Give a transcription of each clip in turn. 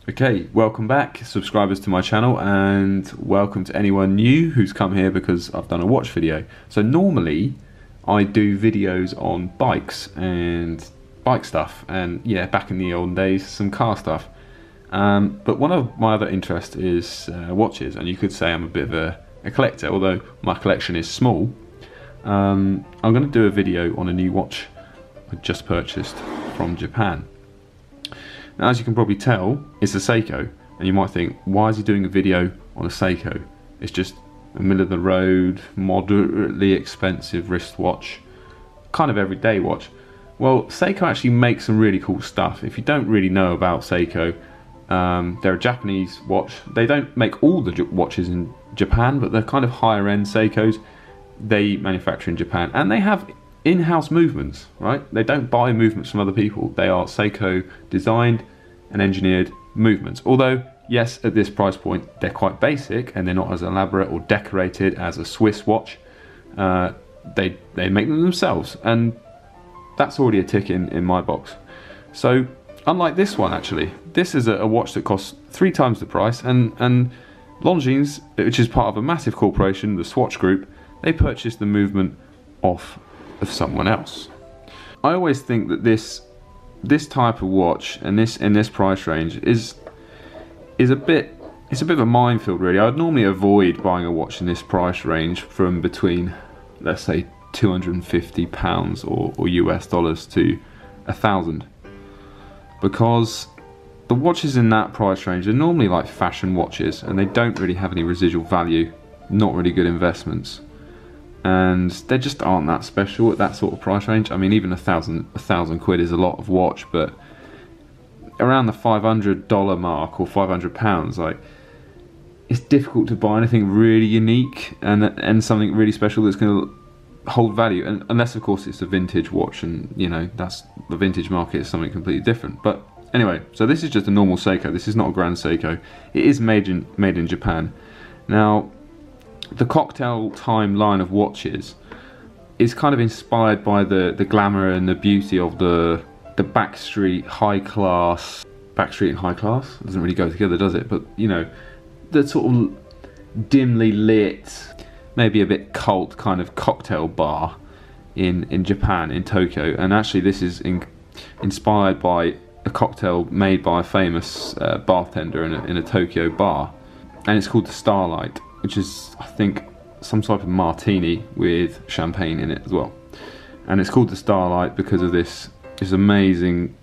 Okay, welcome back subscribers to my channel, and welcome to anyone new who's come here because I've done a watch video. So normally I do videos on bikes and bike stuff, and yeah, back in the olden days some car stuff, but one of my other interests is watches, and you could say I'm a bit of a collector, although my collection is small. I'm going to do a video on a new watch I just purchased from Japan. Now, as you can probably tell, it's a Seiko, and you might think, why is he doing a video on a Seiko? It's just a middle of the road, moderately expensive wristwatch, kind of everyday watch. Well, Seiko actually makes some really cool stuff. If you don't really know about Seiko, they're a Japanese watch. They don't make all the watches in Japan, but they're kind of higher end Seikos. They manufacture in Japan, and they have in-house movements, right? They don't buy movements from other people. They are Seiko designed and engineered movements. Although, yes, at this price point, they're quite basic and they're not as elaborate or decorated as a Swiss watch. They make them themselves, and that's already a tick in my box. So, unlike this one, actually, this is a watch that costs 3 times the price, and Longines, which is part of a massive corporation, the Swatch Group, they purchased the movement off of someone else. I always think that this type of watch and in this price range is a bit of a minefield, really. I'd normally avoid buying a watch in this price range from between, let's say, £250 or US dollars to $1,000, because the watches in that price range are normally like fashion watches, and they don't really have any residual value, not really good investments. And they just aren't that special at that sort of price range. I mean, even a thousand quid is a lot of watch, but around the $500 mark or £500, like, it's difficult to buy anything really unique and something really special that's going to hold value, and unless of course it's a vintage watch, and you know, that's the vintage market is something completely different. But anyway, so this is just a normal Seiko. This is not a Grand Seiko. It is made in Japan. Now, the cocktail time line of watches is kind of inspired by the glamour and the beauty of the backstreet high class. Backstreet and high class doesn't really go together, does it? But you know, the sort of dimly lit, maybe a bit cult kind of cocktail bar in Japan, in Tokyo. And actually this is inspired by a cocktail made by a famous bartender in a Tokyo bar, and it's called the Starlight, which is, I think, some type of martini with champagne in it as well. And it's called the Starlight because of this amazing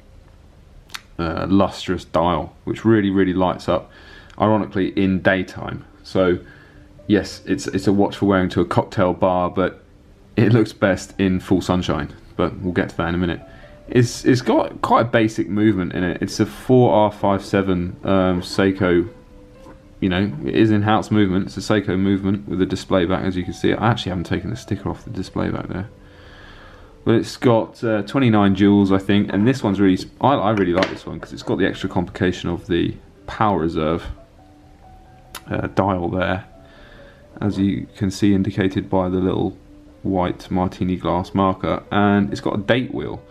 lustrous dial, which really lights up, ironically, in daytime. So yes, it's a watch for wearing to a cocktail bar, but it looks best in full sunshine. But we'll get to that in a minute. It's got quite a basic movement in it. It's a 4R57 Seiko. You know, it is in-house movement. It's a Seiko movement with a display back, as you can see. I actually haven't taken the sticker off the display back there. But it's got 29 jewels, I think, and this one's really... I really like this one because it's got the extra complication of the power reserve dial there, as you can see, indicated by the little white martini glass marker. And it's got a date wheel,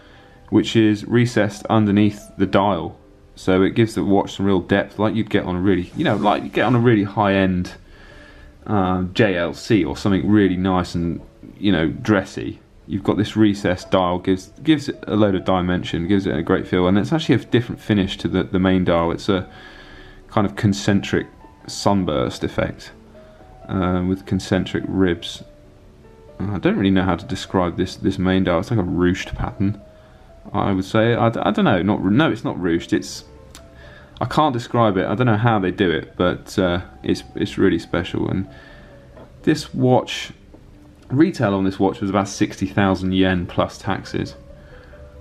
which is recessed underneath the dial. So it gives the watch some real depth, like you'd get on a really, you know, like you get on a really high-end JLC or something really nice and, you know, dressy. You've got this recessed dial, gives it a load of dimension, gives it a great feel, and it's actually a different finish to the main dial. It's a kind of concentric sunburst effect with concentric ribs. I don't really know how to describe this main dial. It's like a ruched pattern, I would say. I don't know. No, it's not ruched. I can't describe it. I don't know how they do it, but it's really special. And this watch, retail on this watch was about 60,000 yen plus taxes.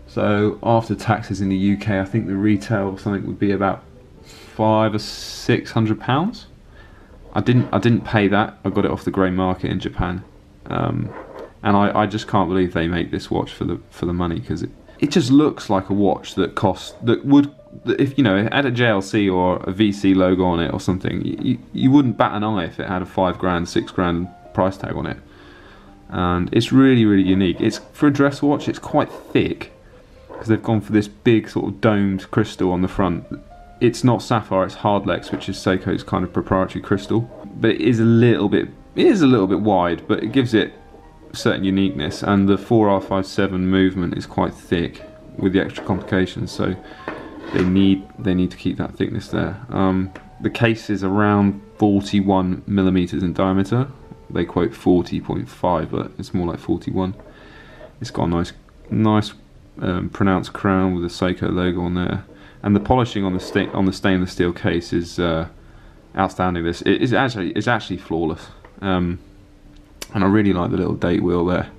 So after taxes in the UK, I think the retail or something would be about £500 or £600. I didn't pay that. I got it off the grey market in Japan, and I just can't believe they make this watch for the money, because it just looks like a watch that if you know, it had a JLC or a VC logo on it or something, you wouldn't bat an eye if it had a £5 grand, £6 grand price tag on it. And it's really unique. It's for a dress watch. It's quite thick because they've gone for this big sort of domed crystal on the front. It's not sapphire, it's hardlex, which is Seiko's kind of proprietary crystal. But it is a little bit wide, but it gives it certain uniqueness, and the 4R57 movement is quite thick with the extra complications, so they need to keep that thickness there. The case is around 41 millimeters in diameter. They quote 40.5, but it's more like 41. It's got a nice pronounced crown with the Seiko logo on there, and the polishing on the stainless steel case is outstanding. This it's actually flawless, and I really like the little date wheel there.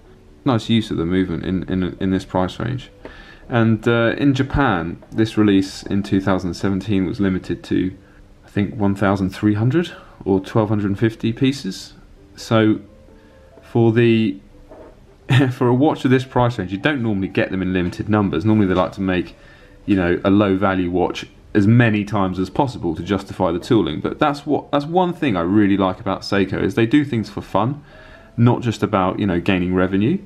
Nice use of the movement in this price range. And in Japan, this release in 2017 was limited to, I think, 1,300 or 1,250 pieces. So for for a watch of this price range, you don't normally get them in limited numbers. Normally they like to make, you know, a low value watch as many times as possible to justify the tooling. But that's one thing I really like about Seiko, is they do things for fun, not just about, you know, gaining revenue.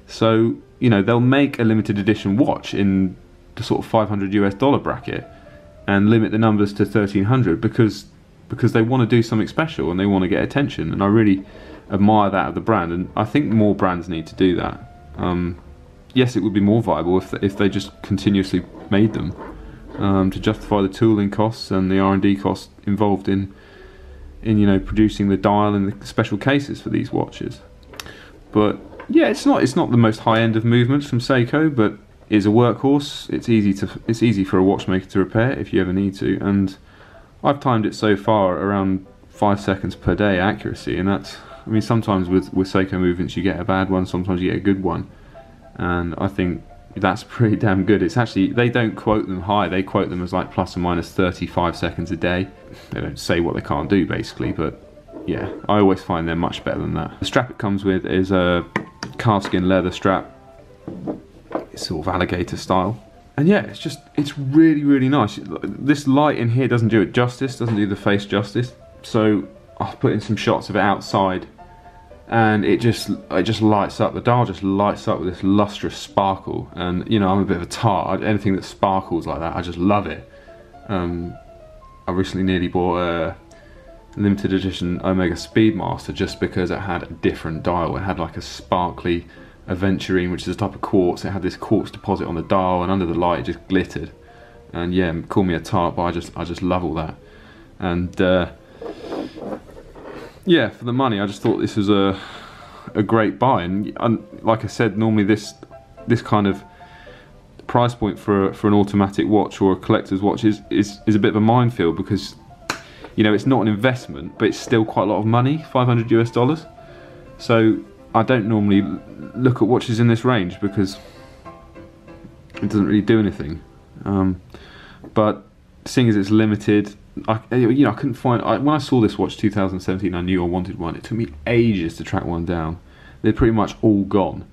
So, you know, they'll make a limited edition watch in the sort of $500 US bracket and limit the numbers to 1,300 because they want to do something special and they want to get attention, and I really admire that of the brand, and I think more brands need to do that. Yes, it would be more viable if they just continuously made them to justify the tooling costs and the R&D costs involved in you know, producing the dial and the special cases for these watches. But yeah, it's not the most high end of movements from Seiko, but it's a workhorse. It's easy for a watchmaker to repair if you ever need to, and I've timed it so far around 5 seconds per day accuracy, and that's, I mean, sometimes with Seiko movements you get a bad one, sometimes you get a good one, and I think that's pretty damn good. It's actually, they don't quote them high, they quote them as like plus or minus 35 seconds a day. They don't say what they can't do basically, but yeah, I always find they're much better than that. The strap it comes with is a calfskin leather strap. It's sort of alligator style, and yeah, it's really nice. This light in here doesn't do it justice, doesn't do the face justice, so I've put in some shots of it outside, and it just lights up. The dial just lights up with this lustrous sparkle, and you know, I'm a bit of a tart. Anything that sparkles like that, I just love it. I recently nearly bought a limited edition Omega Speedmaster just because it had a different dial. It had like a sparkly aventurine, which is a type of quartz. It had this quartz deposit on the dial, and under the light it just glittered. And yeah, call me a tart, but I just love all that. And yeah, for the money, I just thought this was a great buy. And like I said, normally this kind of price point for an automatic watch or a collector's watch is a bit of a minefield, because you know, it's not an investment, but it's still quite a lot of money, $500 US. So I don't normally look at watches in this range because it doesn't really do anything. But seeing as it's limited, I couldn't find. When I saw this watch 2017, I knew I wanted one. It took me ages to track one down. They're pretty much all gone,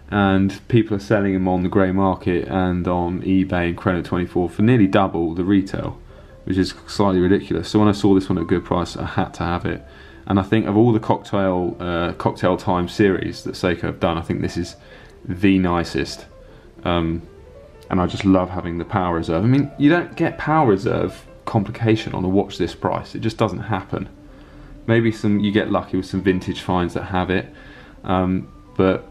and people are selling them on the grey market and on eBay and Chrono24 for nearly double the retail, which is slightly ridiculous. So when I saw this one at a good price, I had to have it. And I think of all the cocktail time series that Seiko have done, I think this is the nicest. And I just love having the power reserve. I mean, you don't get power reserve complication on a watch this price. It just doesn't happen. Maybe you get lucky with some vintage finds that have it. But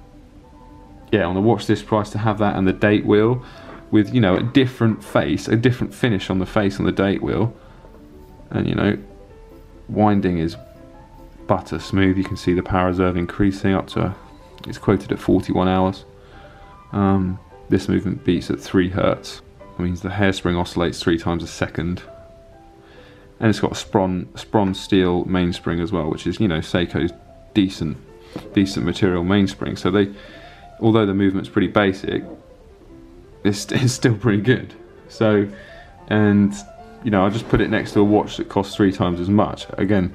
yeah, on a watch this price, to have that and the date wheel with, you know, a different face, a different finish on the face on the date wheel, and you know, winding is butter smooth. You can see the power reserve increasing up to, it's quoted at 41 hours. This movement beats at 3 Hertz. That means the hairspring oscillates 3 times a second. And it's got a Spron steel mainspring as well, which is, you know, Seiko's decent material mainspring. So they, although the movement's pretty basic, it's still pretty good. So, and you know, I just put it next to a watch that costs 3 times as much. Again,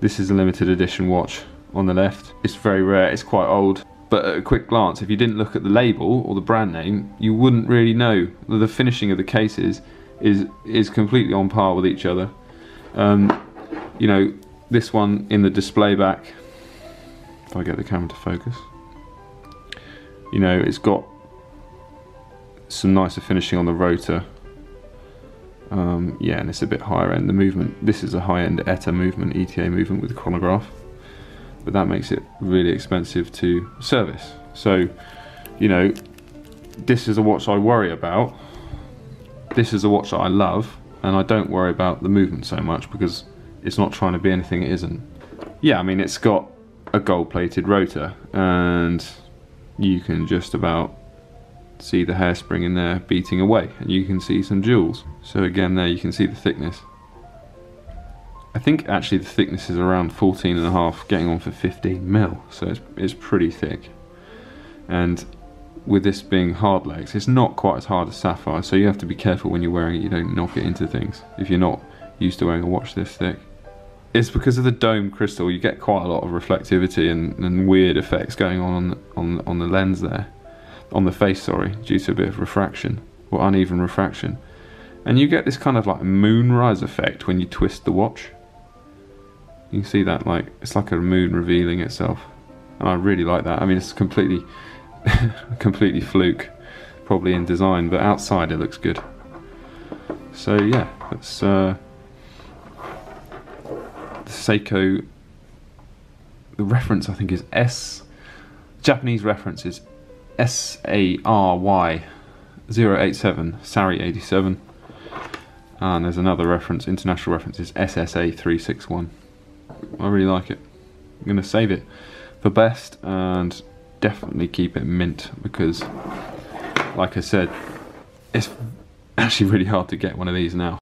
this is a limited edition watch on the left. It's very rare, it's quite old, but at a quick glance, if you didn't look at the label or the brand name, you wouldn't really know. The finishing of the cases is completely on par with each other. You know, this one in the display back, if I get the camera to focus, you know, it's got some nicer finishing on the rotor. Yeah, and it's a bit higher end. The movement, this is a high-end ETA movement with a chronograph, but that makes it really expensive to service. So, you know, this is a watch I worry about. This is a watch that I love, and I don't worry about the movement so much because it's not trying to be anything it isn't. Yeah, I mean, it's got a gold-plated rotor, and you can just about see the hairspring in there beating away, and you can see some jewels. So again, there you can see the thickness. I think actually the thickness is around 14.5, getting on for 15 mil, so it's pretty thick. And with this being hard legs, it's not quite as hard as sapphire, so you have to be careful when you're wearing it you don't knock it into things if you're not used to wearing a watch this thick. It's because of the dome crystal, you get quite a lot of reflectivity and weird effects going on the lens there. On the face, sorry, due to a bit of refraction, or uneven refraction. And you get this kind of like moonrise effect when you twist the watch. You can see that, like, it's like a moon revealing itself. And I really like that. I mean, it's completely, completely fluke, probably in design, but outside it looks good. So yeah, that's the Seiko. The reference I think is Japanese reference is SARY087, SARY087, and there's another reference, international reference is SSA361. I really like it. I'm going to save it for best and definitely keep it mint because, like I said, it's actually really hard to get one of these now.